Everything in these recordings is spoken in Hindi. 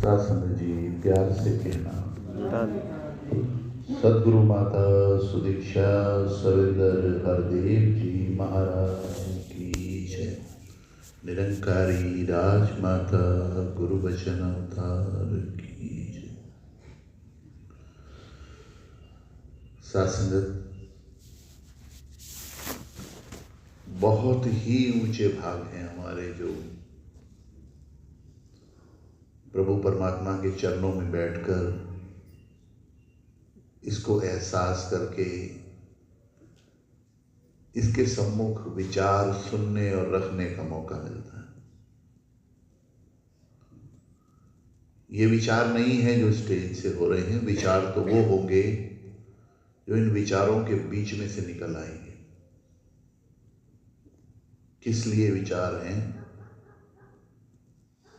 सासंग जी प्यार से कहना, सदगुरु माता सुदीक्षा सविंदर हरदेव जी महाराज की जय। निरंकारी राजमाता गुरु वचन अवतार की जय। सासंगत, बहुत ही ऊंचे भाग हैं हमारे जो प्रभु परमात्मा के चरणों में बैठकर इसको एहसास करके इसके सम्मुख विचार सुनने और रखने का मौका मिलता है। ये विचार नहीं है जो स्टेज से हो रहे हैं, विचार तो वो होंगे जो इन विचारों के बीच में से निकल आएंगे। किस लिए विचार हैं?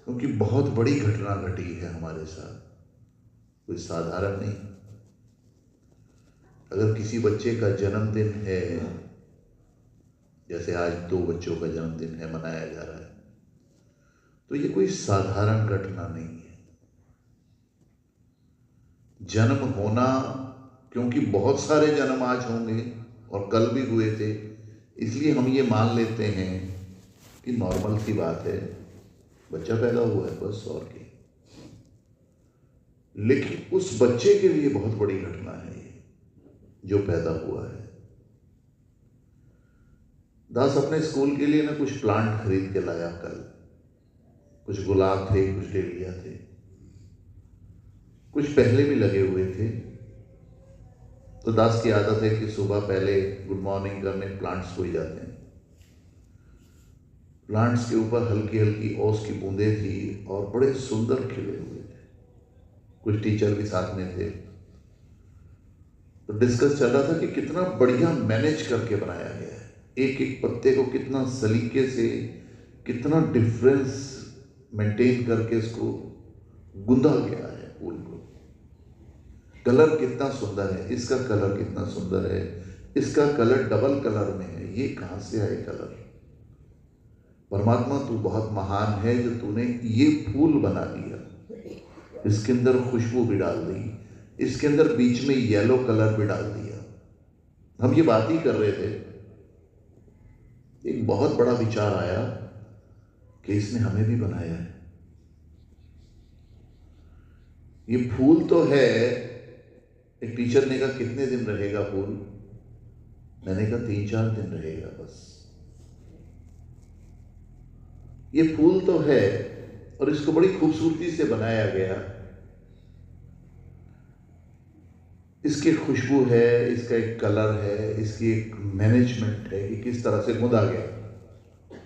क्योंकि बहुत बड़ी घटना घटी है हमारे साथ, कोई साधारण नहीं। अगर किसी बच्चे का जन्मदिन है, जैसे आज 2 बच्चों का जन्मदिन है मनाया जा रहा है, तो ये कोई साधारण घटना नहीं है। जन्म होना, क्योंकि बहुत सारे जन्म आज होंगे और कल भी हुए थे, इसलिए हम ये मान लेते हैं कि नॉर्मल सी बात है, बच्चा पैदा हुआ है बस, और क्या। लेकिन उस बच्चे के लिए बहुत बड़ी घटना है ये जो पैदा हुआ है। दास अपने स्कूल के लिए ना कुछ प्लांट खरीद के लाया कल। कुछ गुलाब थे, कुछ डेलिया थे, कुछ पहले भी लगे हुए थे। तो दास की आदत है कि सुबह पहले गुड मॉर्निंग करने प्लांट्स को ही जाते हैं। प्लांट्स के ऊपर हल्की हल्की ओस की बूंदें थी और बड़े सुंदर खिले हुए थे। कुछ टीचर भी साथ में थे। तो डिस्कस चल रहा था कि कितना बढ़िया मैनेज करके बनाया गया है, एक एक पत्ते को कितना सलीके से, कितना डिफरेंस मेंटेन करके इसको गूंदा गया है फूल को। कलर कितना सुंदर है, इसका कलर कितना सुंदर है, इसका कलर डबल कलर में है। ये कहां से आए कलर? परमात्मा तू बहुत महान है जो तूने ये फूल बना दिया, इसके अंदर खुशबू भी डाल दी, इसके अंदर बीच में येलो कलर भी डाल दिया। हम ये बात ही कर रहे थे, एक बहुत बड़ा विचार आया कि इसने हमें भी बनाया है। ये फूल तो है। एक टीचर ने कहा कितने दिन रहेगा फूल? मैंने कहा 3-4 दिन रहेगा बस। ये फूल तो है और इसको बड़ी खूबसूरती से बनाया गया। इसकी खुशबू है, इसका एक कलर है, इसकी एक मैनेजमेंट है कि किस तरह से मुदा गया।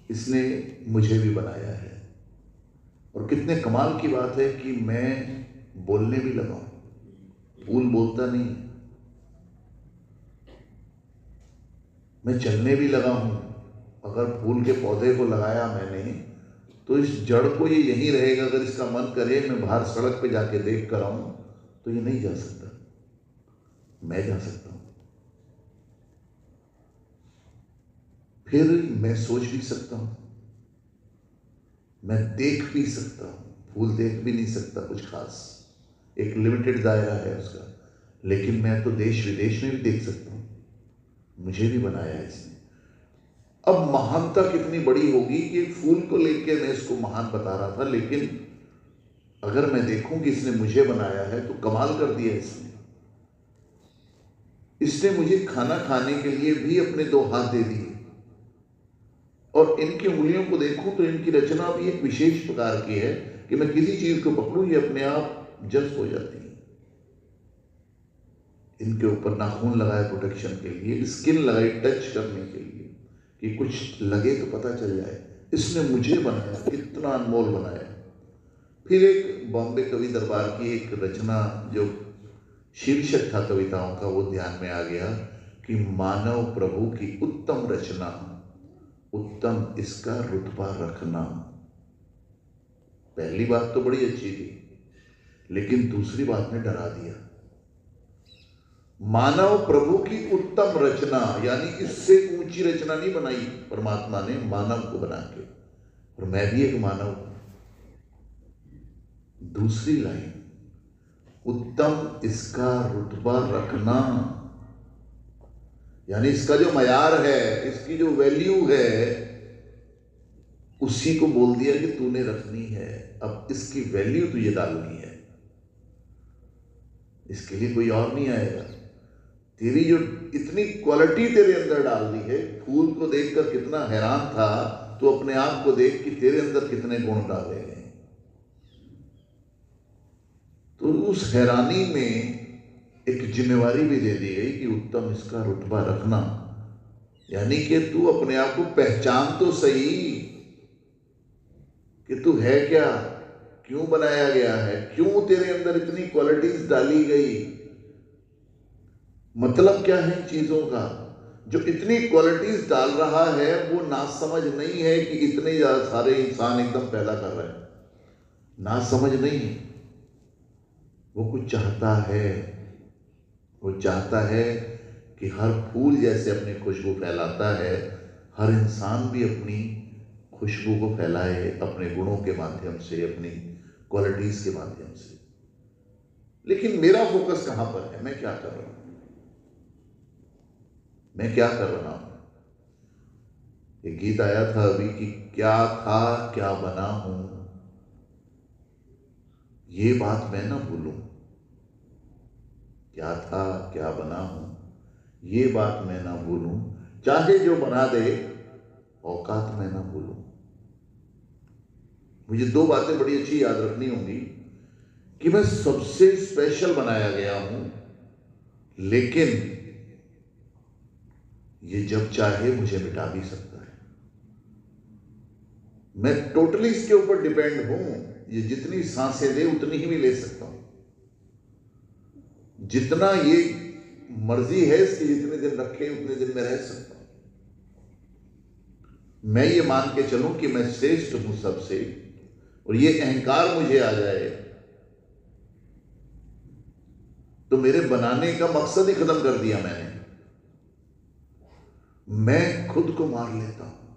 इसने मुझे भी बनाया है। और कितने कमाल की बात है कि मैं बोलने भी लगा हूं। फूल बोलता नहीं, मैं चलने भी लगा हूं। अगर फूल के पौधे को लगाया मैंने, तो इस जड़ को ये यहीं रहेगा। अगर इसका मन करे मैं बाहर सड़क पे जाके देख कर आऊं, तो ये नहीं जा सकता, मैं जा सकता हूं। फिर मैं सोच भी सकता हूं, मैं देख भी सकता हूं। फूल देख भी नहीं सकता कुछ खास, एक लिमिटेड दायरा है उसका, लेकिन मैं तो देश विदेश में भी देख सकता हूं। मुझे भी बनाया है इसने। अब महानता कितनी बड़ी होगी कि एक फूल को लेकर मैं इसको महान बता रहा था, लेकिन अगर मैं देखूं कि इसने मुझे बनाया है तो कमाल कर दिया इसने। इसने मुझे खाना खाने के लिए भी अपने 2 हाथ दे दिए, और इनकी उंगलियों को देखूं तो इनकी रचना भी एक विशेष प्रकार की है कि मैं किसी चीज को पकड़ूं ये अपने आप जज्ब हो जाती है। इनके ऊपर नाखून लगाए प्रोटेक्शन के लिए, स्किन लगाई टच करने के लिए कि कुछ लगे तो पता चल जाए। इसने मुझे बनाया, कितना अनमोल बनाया। फिर एक बॉम्बे कवि दरबार की एक रचना जो शीर्षक था कविताओं का, वो ध्यान में आ गया कि मानव प्रभु की उत्तम रचना, उत्तम इसका रुतबा रखना। पहली बात तो बड़ी अच्छी थी, लेकिन दूसरी बात ने डरा दिया। मानव प्रभु की उत्तम रचना, यानी इससे ऊंची रचना नहीं बनाई परमात्मा ने मानव को बना के। और मैं भी एक मानव हूं। दूसरी लाइन, उत्तम इसका रुतबा रखना, यानी इसका जो मयार है, इसकी जो वैल्यू है, उसी को बोल दिया कि तूने रखनी है। अब इसकी वैल्यू तुझे डालनी है, इसके लिए कोई और नहीं आएगा। तेरी जो इतनी क्वालिटी तेरे अंदर डाल दी है, फूल को देखकर कितना हैरान था, तो अपने आप को देख कि तेरे अंदर कितने गुण डाले हैं। तो उस हैरानी में एक जिम्मेवारी भी दे दी गई कि उत्तम इसका रुतबा रखना, यानी कि तू अपने आप को पहचान तो सही कि तू है क्या, क्यों बनाया गया है, क्यों तेरे अंदर इतनी क्वालिटीज डाली गई, मतलब क्या है चीजों का। जो इतनी क्वालिटीज डाल रहा है वो ना समझ नहीं है कि इतने सारे इंसान एकदम पैदा कर रहे हैं, ना समझ नहीं। वो कुछ चाहता है, वो चाहता है कि हर फूल जैसे अपनी खुशबू फैलाता है, हर इंसान भी अपनी खुशबू को फैलाए अपने गुणों के माध्यम से, अपनी क्वालिटीज के माध्यम से। लेकिन मेरा फोकस कहां पर है, मैं क्या कर रहा हूं, मैं क्या कर रहा हूं। एक गीत आया था अभी कि क्या था क्या बना हूं, ये बात मैं ना भूलूं। क्या था क्या बना हूं, ये बात मैं ना भूलूं, चाहे जो बना दे औकात मैं ना भूलूं। मुझे दो बातें बड़ी अच्छी याद रखनी होंगी कि मैं सबसे स्पेशल बनाया गया हूं, लेकिन ये जब चाहे मुझे मिटा भी सकता है। मैं टोटली इसके ऊपर डिपेंड हूं। ये जितनी सांसें दे उतनी ही मैं ले सकता हूं, जितना ये मर्जी है इसकी, जितने दिन रखे उतने दिन मैं रह सकता हूं। मैं ये मान के चलूं कि मैं श्रेष्ठ हूं सबसे, और ये अहंकार मुझे आ जाए तो मेरे बनाने का मकसद ही खत्म कर दिया मैंने। मैं खुद को मार लेता हूं,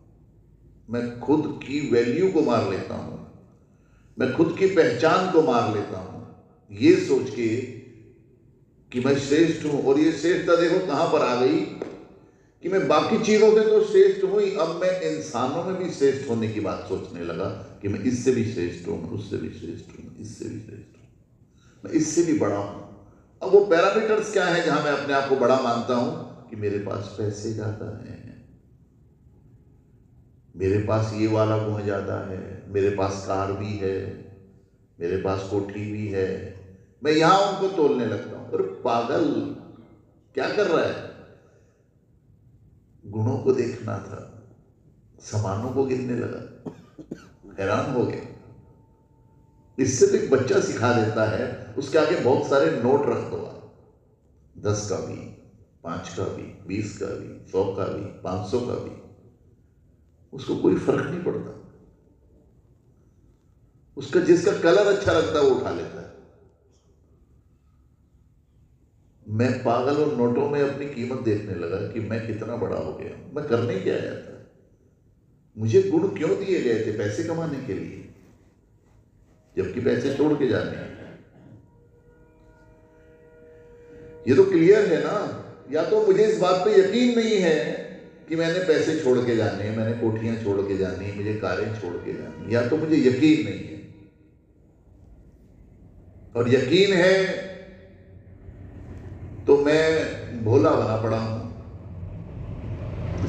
मैं खुद की वैल्यू को मार लेता हूं, मैं खुद की पहचान को मार लेता हूं, ये सोच के कि मैं श्रेष्ठ हूं। और ये श्रेष्ठता देखो कहां पर आ गई कि मैं बाकी चीजों से तो श्रेष्ठ हूं ही, अब मैं इंसानों में भी श्रेष्ठ होने की बात सोचने लगा कि मैं इससे भी श्रेष्ठ हूं, मैं उससे भी श्रेष्ठ हूं, इससे भी श्रेष्ठ हूं, मैं इससे भी बड़ा हूं। अब वो पैरामीटर्स क्या है जहां मैं अपने आप को बड़ा मानता हूं कि मेरे पास पैसे ज्यादा हैं, मेरे पास ये वाला गुण ज्यादा है, मेरे पास कार भी है, मेरे पास कोठी भी है। मैं यहां उनको तोलने लगता हूं। अरे पागल, क्या कर रहा है। गुणों को देखना था, सामानों को गिनने लगा, हैरान हो गया। इससे तो एक बच्चा सिखा देता है, उसके आगे बहुत सारे नोट रख दो, 10 का भी, 5 का भी, 20 का भी, 100 का भी, 500 का भी, उसको कोई फर्क नहीं पड़ता। उसका जिसका कलर अच्छा लगता है वो उठा लेता है। मैं पागल और नोटों में अपनी कीमत देखने लगा कि मैं कितना बड़ा हो गया। मैं करने क्या आया था, मुझे गुण क्यों दिए गए थे, पैसे कमाने के लिए, जबकि पैसे छोड़ के जाने हैं। ये तो क्लियर है ना। या तो मुझे इस बात पे यकीन नहीं है कि मैंने पैसे छोड़ के जाने, मैंने कोठियां छोड़ के जानी, मुझे कारें छोड़ के जानी, या तो मुझे यकीन नहीं है। और यकीन है तो मैं भोला बना पड़ा हूं,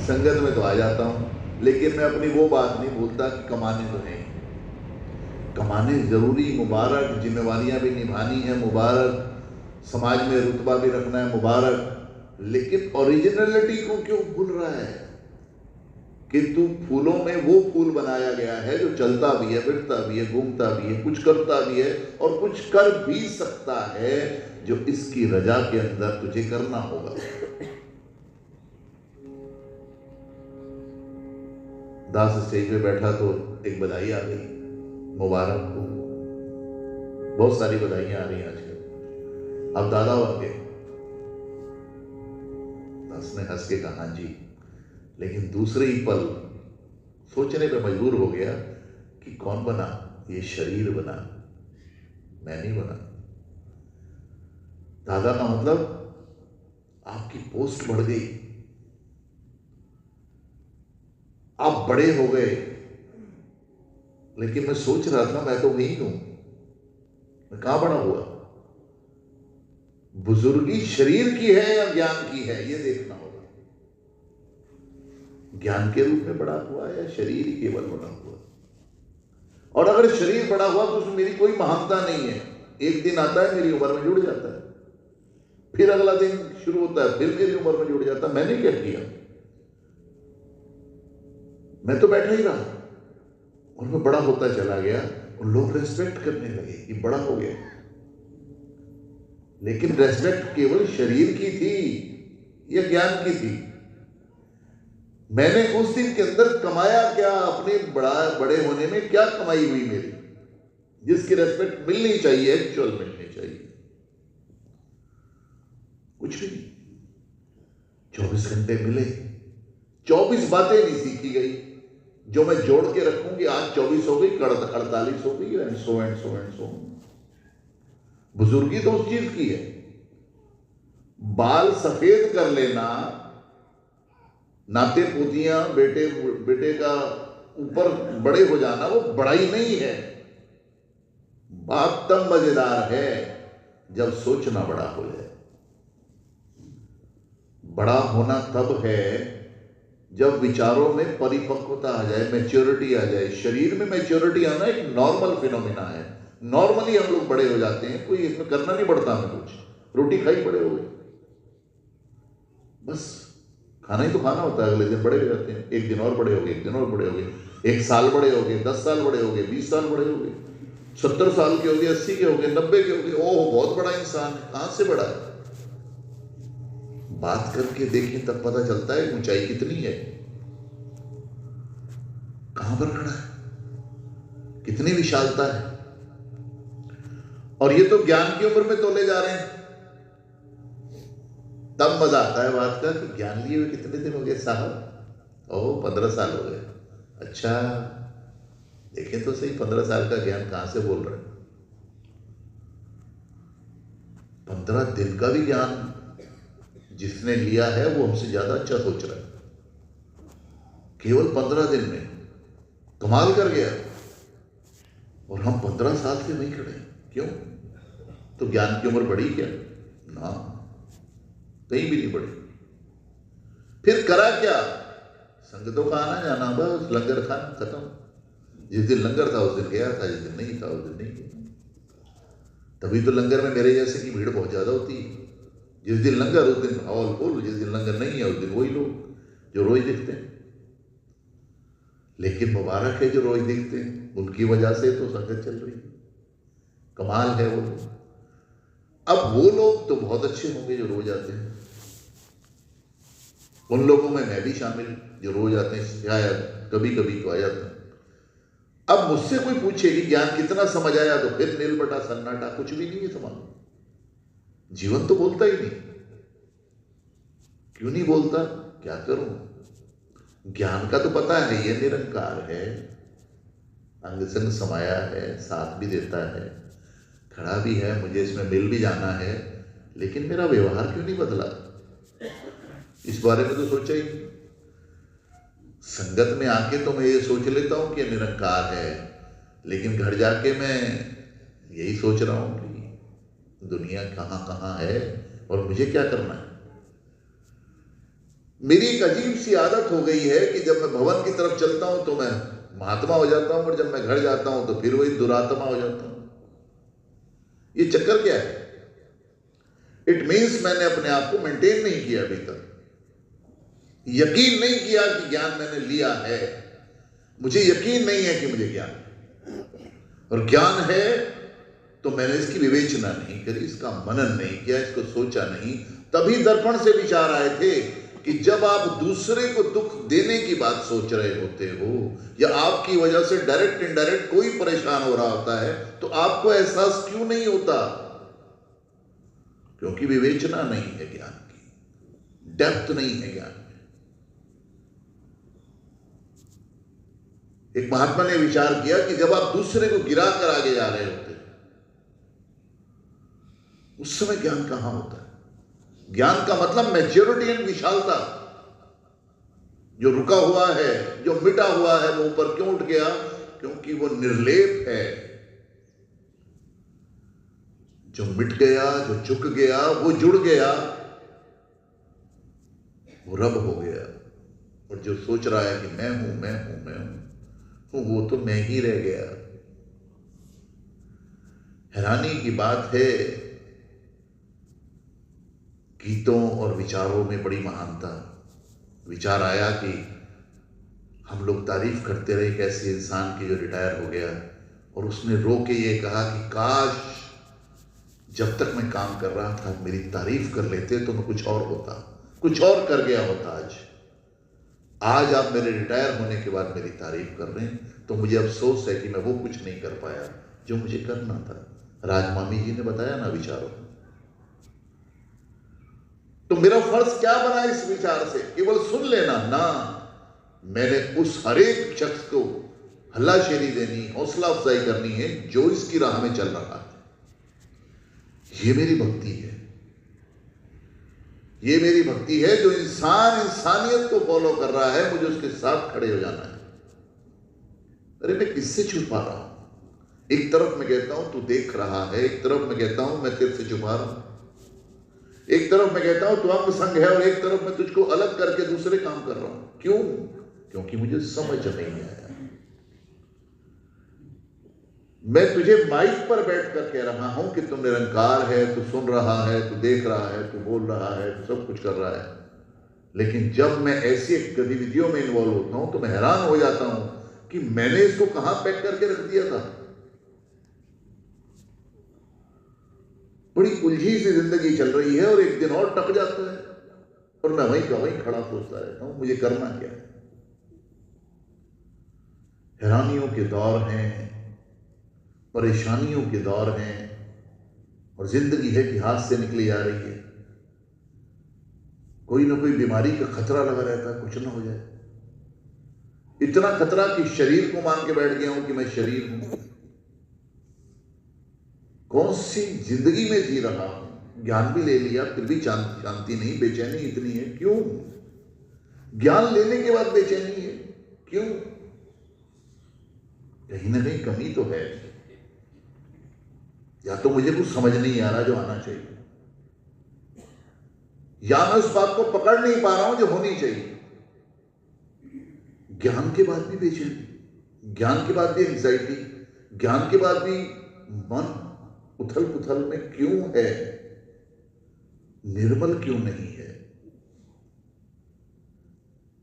संगत में तो आ जाता हूं, लेकिन मैं अपनी वो बात नहीं भूलता कि कमाने तो है, कमाने जरूरी, मुबारक, जिम्मेवारियां भी निभानी है, मुबारक, समाज में रुतबा भी रखना है, मुबारक। लेकिन ओरिजिनलिटी को क्यों भूल रहा है कि तू फूलों में वो फूल बनाया गया है जो चलता भी है, फिरता भी है, घूमता भी है, कुछ करता भी है और कुछ कर भी सकता है, जो इसकी रजा के अंदर तुझे करना होगा। दास स्टेज पे बैठा तो एक बधाई आ गई, मुबारक हो। बहुत सारी बधाइयां आ रही हैं आजकल, अब दादा बन गए। दास ने हंस के कहा जी, लेकिन दूसरे ही पल सोचने पे मजबूर हो गया कि कौन बना, ये शरीर बना, मैं नहीं बना। दादा का मतलब आपकी पोस्ट बढ़ गई, आप बड़े हो गए। लेकिन मैं सोच रहा था मैं तो वही हूं, मैं कहां बड़ा हुआ? बुजुर्गी शरीर की है या ज्ञान की है, यह देखना होगा। ज्ञान के रूप में बड़ा हुआ या शरीर ही केवल बड़ा हुआ? और अगर शरीर बड़ा हुआ तो उसमें मेरी कोई महानता नहीं है। एक दिन आता है मेरी उम्र में जुड़ जाता है, फिर अगला दिन शुरू होता है फिर मेरी उम्र में जुड़ जाता है। मैंने क्या किया? मैं तो बैठा ही रहा और मैं बड़ा होता चला गया और लोग रेस्पेक्ट करने लगे कि बड़ा हो गया। लेकिन रेस्पेक्ट केवल शरीर की थी या ज्ञान की थी? मैंने उस दिन के अंदर कमाया क्या? अपने बड़े होने में क्या कमाई हुई मेरी, जिसकी रेस्पेक्ट मिलनी चाहिए, एक्चुअल मिलनी चाहिए? कुछ भी नहीं। 24 घंटे मिले, 24 बातें नहीं सीखी गई जो मैं जोड़ के रखूंगी। आज 24 हो गई, 48 हो गई, and so and so and so. बुजुर्गी तो उस चीज की है। बाल सफेद कर लेना, नाते पोतियां बेटे का ऊपर बड़े हो जाना, वो बड़ाई नहीं है। बात तब मजेदार है जब सोचना बड़ा हो जाए। बड़ा होना तब है जब विचारों में परिपक्वता आ जाए, मैच्योरिटी आ जाए। शरीर में मैच्योरिटी आना एक नॉर्मल फिनोमिना है। नॉर्मली हम लोग बड़े हो जाते हैं, कोई इसमें करना नहीं पड़ता हमें कुछ। रोटी खाई बड़े हो गए, बस खाना ही तो खाना होता है। अगले दिन बड़े हो जाते हैं, एक दिन और बड़े हो गए, एक दिन और बड़े हो गए, 1 साल बड़े हो गए, 10 साल बड़े हो गए, 20 साल बड़े हो गए, 70 साल के हो गए, 80 के हो गए, 90 के हो गए। ओह बहुत बड़ा इंसान है। कहां से बड़ा है? बात करके देखें तब पता चलता है ऊंचाई कितनी है, कहां पर खड़ा है, कितनी विशालता है। और ये तो ज्ञान की उम्र में तोले जा रहे हैं। तब मजा आता है बात का कि ज्ञान लिए हुए कितने दिन हो गए साहब? ओह 15 साल हो गए। अच्छा देखें तो सही, 15 साल का ज्ञान कहां से बोल रहे हैं? 15 दिन का भी ज्ञान जिसने लिया है वो हमसे ज्यादा अच्छा सोच रहा है। केवल 15 दिन में कमाल कर गया, और हम 15 साल से वहीं खड़े हैं। क्यों? तो ज्ञान की उम्र बढ़ी क्या? ना, कहीं भी नहीं बढ़ी। फिर करा क्या? संगतों का आना जाना, बस लंगर खाना, खत्म। जिस दिन लंगर था उस दिन गया था, जिस दिन नहीं था उस दिन नहीं गया। तभी तो लंगर में मेरे जैसे की भीड़ बहुत ज्यादा होती है। जिस दिन लंगर उस दिन हॉल फुल, जिस दिन लंगर नहीं है उस दिन वही लोग जो रोज दिखते हैं। लेकिन मुबारक है जो रोज दिखते हैं, उनकी वजह से तो संगत चल रही है। कमाल है वो लोग। अब वो लोग तो बहुत अच्छे होंगे जो रोज आते हैं, उन लोगों में मैं भी शामिल जो रोज आते हैं, शायद कभी कभी तो आ जाता है। अब मुझसे कोई पूछे कि ज्ञान कितना समझ आया, तो फिर नील बटा सन्नाटा, कुछ भी नहीं है समझ। जीवन तो बोलता ही नहीं। क्यों नहीं बोलता? क्या करूं? ज्ञान का तो पता है ये निरंकार है, अंग संग समाया है, साथ भी देता है, खड़ा भी है, मुझे इसमें मिल भी जाना है। लेकिन मेरा व्यवहार क्यों नहीं बदला? इस बारे में तो सोचा ही नहीं। संगत में आके तो मैं ये सोच लेता हूं कि निरंकार है, लेकिन घर जाके मैं यही सोच रहा हूं कि दुनिया कहां कहां है और मुझे क्या करना है। मेरी एक अजीब सी आदत हो गई है कि जब मैं भवन की तरफ चलता हूं तो मैं महात्मा हो जाता हूं, और जब मैं घर जाता हूं तो फिर वही दुरात्मा हो जाता हूं। ये चक्कर क्या है? इट मीन्स मैंने अपने आप को मेंटेन नहीं किया अभी तक, यकीन नहीं किया कि ज्ञान मैंने लिया है। मुझे यकीन नहीं है कि मुझे ज्ञान है, और ज्ञान है तो मैंने इसकी विवेचना नहीं करी, इसका मनन नहीं किया, इसको सोचा नहीं। तभी दर्पण से विचार आए थे कि जब आप दूसरे को दुख देने की बात सोच रहे होते हो, या आपकी वजह से डायरेक्ट इनडायरेक्ट कोई परेशान हो रहा होता है, तो आपको एहसास क्यों नहीं होता? क्योंकि विवेचना नहीं है ज्ञान की, डेप्थ नहीं है ज्ञान में। एक महात्मा ने विचार किया कि जब आप दूसरे को गिरा कर आगे जा रहे होते, उस समय ज्ञान कहां होता है? ज्ञान का मतलब मैच्योरिटी एंड विशालता। जो रुका हुआ है, जो मिटा हुआ है, वो ऊपर क्यों उठ गया? क्योंकि वो निर्लेप है। जो मिट गया, जो झुक गया, वो जुड़ गया, वो रब हो गया। और जो सोच रहा है कि मैं हूं, मैं हूं, मैं हूं, वो तो मैं ही रह गया। हैरानी की बात है, गीतों और विचारों में बड़ी महानता। विचार आया कि हम लोग तारीफ करते रहे एक ऐसे इंसान की जो रिटायर हो गया, और उसने रो के ये कहा कि काश जब तक मैं काम कर रहा था मेरी तारीफ कर लेते तो मैं कुछ और होता, कुछ और कर गया होता। आज आप मेरे रिटायर होने के बाद मेरी तारीफ कर रहे हैं तो मुझे अफसोस है कि मैं वो कुछ नहीं कर पाया जो मुझे करना था। राजमामी जी ने बताया ना विचारों। तो मेरा फर्ज क्या बना इस विचार से? केवल सुन लेना ना, मैंने उस हर एक शख्स को हल्लाशेरी देनी, हौसला अफजाई करनी है जो इसकी राह में चल रहा है। ये मेरी भक्ति है, ये मेरी भक्ति है। जो इंसान इंसानियत को फॉलो कर रहा है, मुझे उसके साथ खड़े हो जाना है। अरे मैं किससे छुपा रहा हूं? एक तरफ मैं कहता हूं तू देख रहा है, एक तरफ मैं कहता हूं मैं तेरे से छुपा रहा हूं, एक तरफ मैं कहता हूं तू अंग संग है, और एक तरफ मैं तुझको अलग करके दूसरे काम कर रहा हूं। क्यों? क्योंकि मुझे समझ नहीं आया। मैं तुझे माइक पर बैठकर कह रहा हूं कि तू निरंकार है, तू सुन रहा है, तू देख रहा है, तू बोल रहा है, तू सब कुछ कर रहा है। लेकिन जब मैं ऐसी गतिविधियों में इन्वॉल्व होता हूं तो मैं हैरान हो जाता हूं कि मैंने इसको कहां पैक करके रख दिया था। बड़ी उलझी सी जिंदगी चल रही है और एक दिन और टक जाता है, और मैं वहीं का वहीं खड़ा सोचता रहता हूं मुझे करना क्या है। हैरानियों के दौर हैं, परेशानियों के दौर हैं, और जिंदगी है कि हाथ से निकली जा रही है। कोई ना कोई बीमारी का खतरा लगा रहता है, कुछ ना हो जाए। इतना खतरा कि शरीर को मान के बैठ गया हूं कि मैं शरीर हूं। कौन सी जिंदगी में जी रहा हूं? ज्ञान भी ले लिया फिर भी शांति नहीं, बेचैनी इतनी है। क्यों? ज्ञान लेने के बाद बेचैनी है, क्यों? कहीं ना कहीं कमी तो है, या तो मुझे कुछ समझ नहीं आ रहा जो आना चाहिए, या मैं उस बात को पकड़ नहीं पा रहा हूं जो होनी चाहिए। ज्ञान के बाद भी बेचैनी, ज्ञान के बाद भी एंजाइटी, ज्ञान के बाद भी मन उथल पुथल में क्यों है? निर्मल क्यों नहीं है?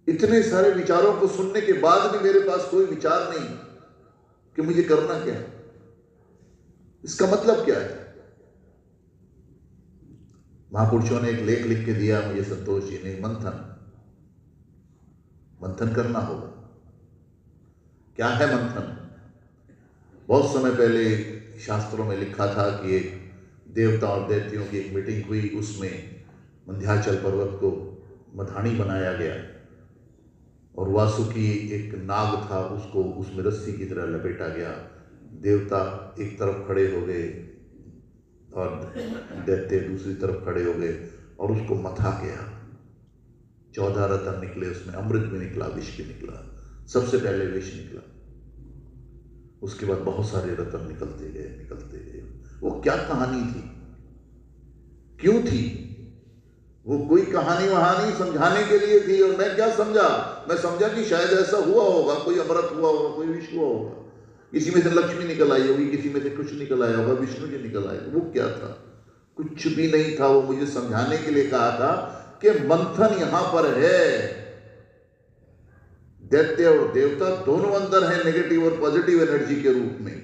इतने सारे विचारों को सुनने के बाद भी मेरे पास कोई विचार नहीं कि मुझे करना क्या है। इसका मतलब क्या है? महापुरुषों ने एक लेख लिख के दिया मुझे, संतोष जी ने, मंथन करना होगा। क्या है मंथन? बहुत समय पहले शास्त्रों में लिखा था कि एक देवता और दैत्यों की एक मीटिंग हुई, उसमें मंध्याचल पर्वत को मधानी बनाया गया, और वासुकी एक नाग था, उसको उसमें रस्सी की तरह लपेटा गया। देवता एक तरफ खड़े हो गए और दैत्य दूसरी तरफ खड़े हो गए, और उसको मथा गया। 14 रतन निकले, उसमें अमृत भी निकला, विष भी निकला। सबसे पहले विष निकला, उसके बाद बहुत सारे रतन निकलते गए। वो क्या कहानी थी? क्यों थी वो? कोई कहानी वहानी समझाने के लिए थी, और मैं क्या समझा? मैं समझा कि शायद ऐसा हुआ होगा, कोई अमृत हुआ होगा, कोई विष हुआ होगा, किसी में से लक्ष्मी निकल आई होगी, किसी में से कुछ निकल आया होगा, विष्णु जी निकल आए। वो क्या था? कुछ भी नहीं था। वो मुझे समझाने के लिए कहा था कि मंथन यहां पर है। दैत्य और देवता दोनों अंदर हैं, नेगेटिव और पॉजिटिव एनर्जी के रूप में।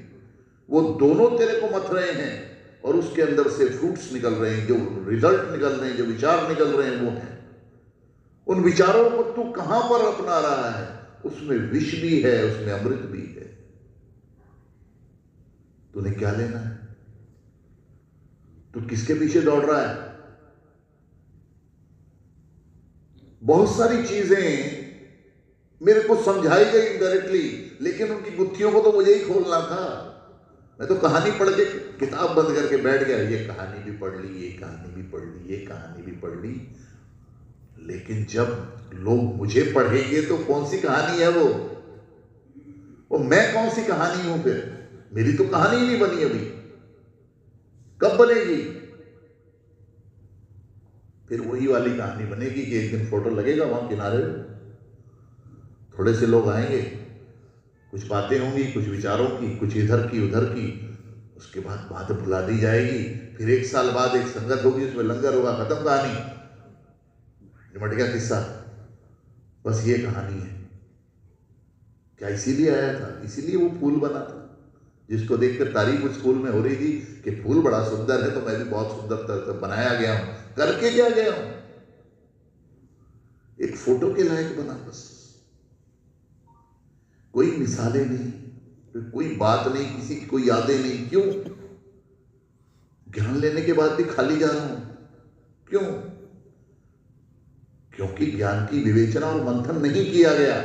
वो दोनों तेरे को मथ रहे हैं, और उसके अंदर से फ्रूट्स निकल रहे हैं, जो रिजल्ट निकल रहे हैं, जो विचार निकल रहे हैं, वो हैं। उन विचारों को तू कहां पर अपना रहा है? उसमें विष भी है, उसमें अमृत भी है। तूने क्या लेना है? तू किसके पीछे दौड़ रहा है? बहुत सारी चीजें मेरे को समझाई गई इनडायरेक्टली, लेकिन उनकी गुत्थियों को तो मुझे ही खोलना था। मैं तो कहानी पढ़ के किताब बंद करके बैठ गया, ये कहानी भी पढ़ ली, ये कहानी भी पढ़ ली, ये कहानी भी पढ़ ली। लेकिन जब लोग मुझे पढ़ेंगे तो कौन सी कहानी है वो मैं कौन सी कहानी हूं? फिर मेरी तो कहानी ही नहीं बनी अभी, कब बनेगी? फिर वही वाली कहानी बनेगी कि एक दिन फोटो लगेगा वहां किनारे, थोड़े से लोग आएंगे, कुछ बातें होंगी, कुछ विचारों की, कुछ इधर की उधर की, उसके बाद बात भुला दी जाएगी। फिर 1 साल बाद एक संगत होगी, उसमें लंगर होगा, खत्म कहानी, निमट गया किस्सा। बस ये कहानी है। क्या इसीलिए आया था? इसीलिए वो फूल बना था, जिसको देखकर तारीफ उस स्कूल में हो रही थी कि फूल बड़ा सुंदर है, तो मैं भी बहुत सुंदर तरह बनाया गया हूं। करके क्या गया हूं? एक फोटो के लायक बना बस। कोई मिसालें नहीं, कोई बात नहीं, किसी की कोई यादें नहीं। क्यों? ज्ञान लेने के बाद भी खाली जा रहा हूं। क्यों? क्योंकि ज्ञान की विवेचना और मंथन नहीं किया गया।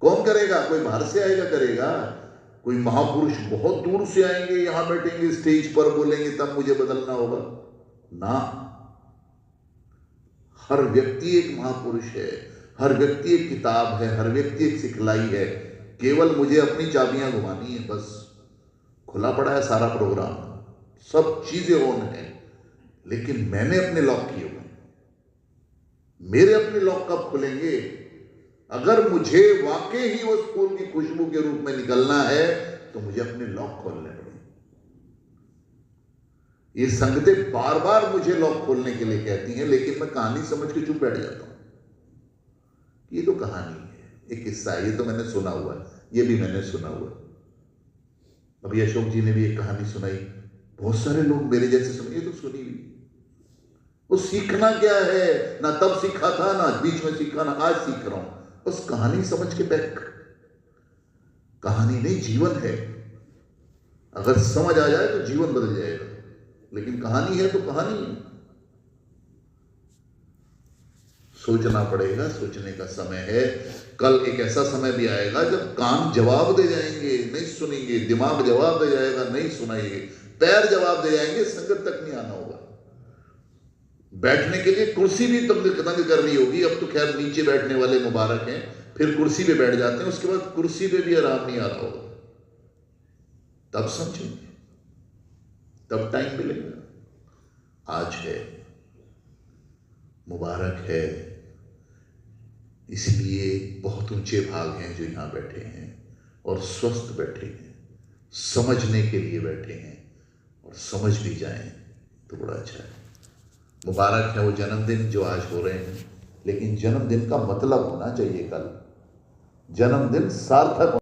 कौन करेगा? कोई बाहर से आएगा करेगा? कोई महापुरुष बहुत दूर से आएंगे, यहां बैठेंगे, स्टेज पर बोलेंगे, तब मुझे बदलना होगा? ना, हर व्यक्ति एक महापुरुष है, हर व्यक्ति एक किताब है, हर व्यक्ति एक सिखलाई है। केवल मुझे अपनी चाबियां घुमानी है बस। खुला पड़ा है सारा प्रोग्राम, सब चीजें ऑन है, लेकिन मैंने अपने लॉक किए हुए। मेरे अपने लॉक कब खुलेंगे? अगर मुझे वाकई ही उस फूल की खुशबू के रूप में निकलना है तो मुझे अपने लॉक खोलने पड़ेंगे। ये संगतें बार बार मुझे लॉक खोलने के लिए कहती हैं, लेकिन मैं कहानी समझ के चुप बैठ जाता हूं। ये तो कहानी है, एक किस्सा है, ये तो मैंने सुना हुआ है, ये भी मैंने सुना हुआ है। अभी अशोक जी ने भी एक कहानी सुनाई, बहुत सारे लोग मेरे जैसे सुने, ये तो सुनी हुई। वो सीखना क्या है? ना तब सीखा था, ना बीच में सीखा, ना आज सीख रहा हूं। बस कहानी समझ के बैठ। कहानी नहीं, जीवन है। अगर समझ आ जाए तो जीवन बदल जाएगा, लेकिन कहानी है तो कहानी है। सोचना पड़ेगा, सोचने का समय है। कल एक ऐसा समय भी आएगा जब कान जवाब दे जाएंगे, नहीं सुनेंगे, दिमाग जवाब दे जाएगा, नहीं सुनाएंगे, पैर जवाब दे जाएंगे, संगत तक नहीं आना होगा। बैठने के लिए कुर्सी भी तंग करनी होगी। अब तो खैर नीचे बैठने वाले मुबारक हैं, फिर कुर्सी पे बैठ जाते हैं, उसके बाद कुर्सी पे भी आराम नहीं आ रहा होगा। तब समझेंगे, तब टाइम मिलेगा। आज है, मुबारक है, इसलिए बहुत ऊंचे भाग हैं जो यहां बैठे हैं और स्वस्थ बैठे हैं, समझने के लिए बैठे हैं, और समझ भी जाएं तो बड़ा अच्छा है। मुबारक है वो जन्मदिन जो आज हो रहे हैं, लेकिन जन्मदिन का मतलब होना चाहिए कल। जन्मदिन सार्थक